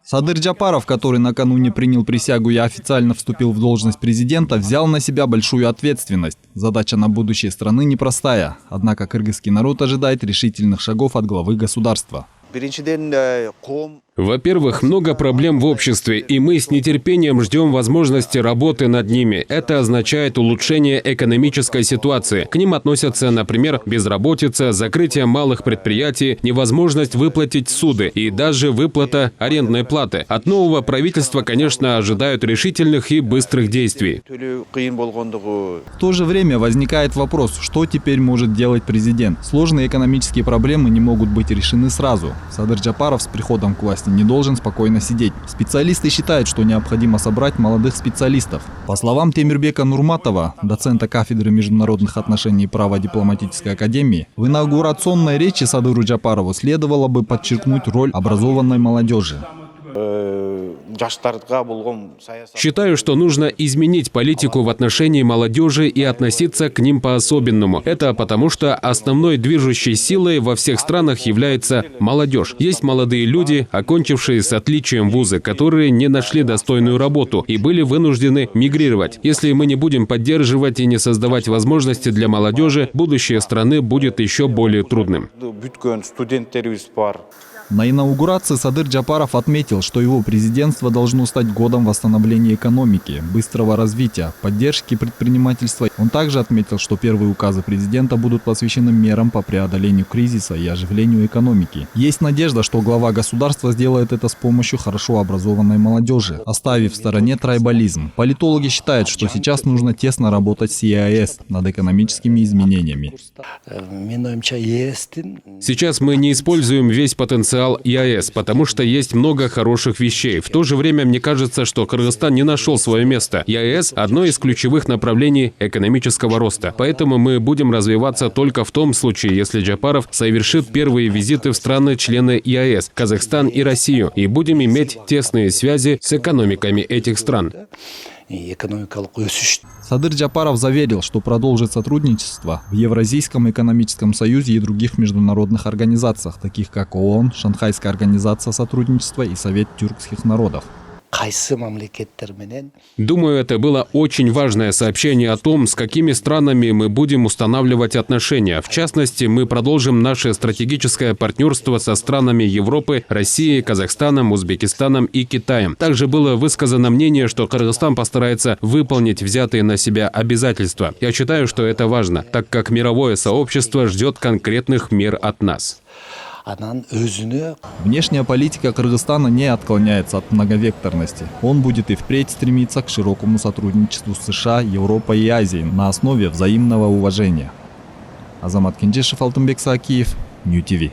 Садыр Джапаров, который накануне принял присягу и официально вступил в должность президента, взял на себя большую ответственность. Задача на будущее страны непростая. Однако кыргызский народ ожидает решительных шагов от главы государства. Во-первых, много проблем в обществе, и мы с нетерпением ждем возможности работы над ними. Это означает улучшение экономической ситуации. К ним относятся, например, безработица, закрытие малых предприятий, невозможность выплатить суды и даже выплата арендной платы. От нового правительства, конечно, ожидают решительных и быстрых действий. В то же время возникает вопрос, что теперь может делать президент. Сложные экономические проблемы не могут быть решены сразу. Садыр Джапаров с приходом к власти не должен спокойно сидеть. Специалисты считают, что необходимо собрать молодых специалистов. По словам Темирбека Нурматова, доцента кафедры международных отношений и права дипломатической академии, в инаугурационной речи Садыру Джапарову следовало бы подчеркнуть роль образованной молодежи. Считаю, что нужно изменить политику в отношении молодежи и относиться к ним по-особенному. Это потому, что основной движущей силой во всех странах является молодежь. Есть молодые люди, окончившие с отличием вузы, которые не нашли достойную работу и были вынуждены мигрировать. Если мы не будем поддерживать и не создавать возможности для молодежи, будущее страны будет еще более трудным. На инаугурации Садыр Джапаров отметил, что его президентство должно стать годом восстановления экономики, быстрого развития, поддержки предпринимательства. Он также отметил, что первые указы президента будут посвящены мерам по преодолению кризиса и оживлению экономики. Есть надежда, что глава государства сделает это с помощью хорошо образованной молодежи, оставив в стороне трайбализм. Политологи считают, что сейчас нужно тесно работать с ЕАЭС над экономическими изменениями. Сейчас мы не используем весь потенциал ЕАЭС, потому что есть много хороших вещей. В то же время мне кажется, что Кыргызстан не нашел свое место. ЕАЭС – одно из ключевых направлений экономического роста. Поэтому мы будем развиваться только в том случае, если Джапаров совершит первые визиты в страны-члены ЕАЭС, Казахстан и Россию, и будем иметь тесные связи с экономиками этих стран. Садыр Джапаров заверил, что продолжит сотрудничество в Евразийском экономическом союзе и других международных организациях, таких как ООН, Шанхайская организация сотрудничества и Совет тюркских народов. Думаю, это было очень важное сообщение о том, с какими странами мы будем устанавливать отношения. В частности, мы продолжим наше стратегическое партнерство со странами Европы, Россией, Казахстаном, Узбекистаном и Китаем. Также было высказано мнение, что Кыргызстан постарается выполнить взятые на себя обязательства. Я считаю, что это важно, так как мировое сообщество ждет конкретных мер от нас. Внешняя политика Кыргызстана не отклоняется от многовекторности. Он будет и впредь стремиться к широкому сотрудничеству с США, Европой и Азией на основе взаимного уважения. Азамат Кенжешев, Алтынбек Саакиев, Нью ТВ.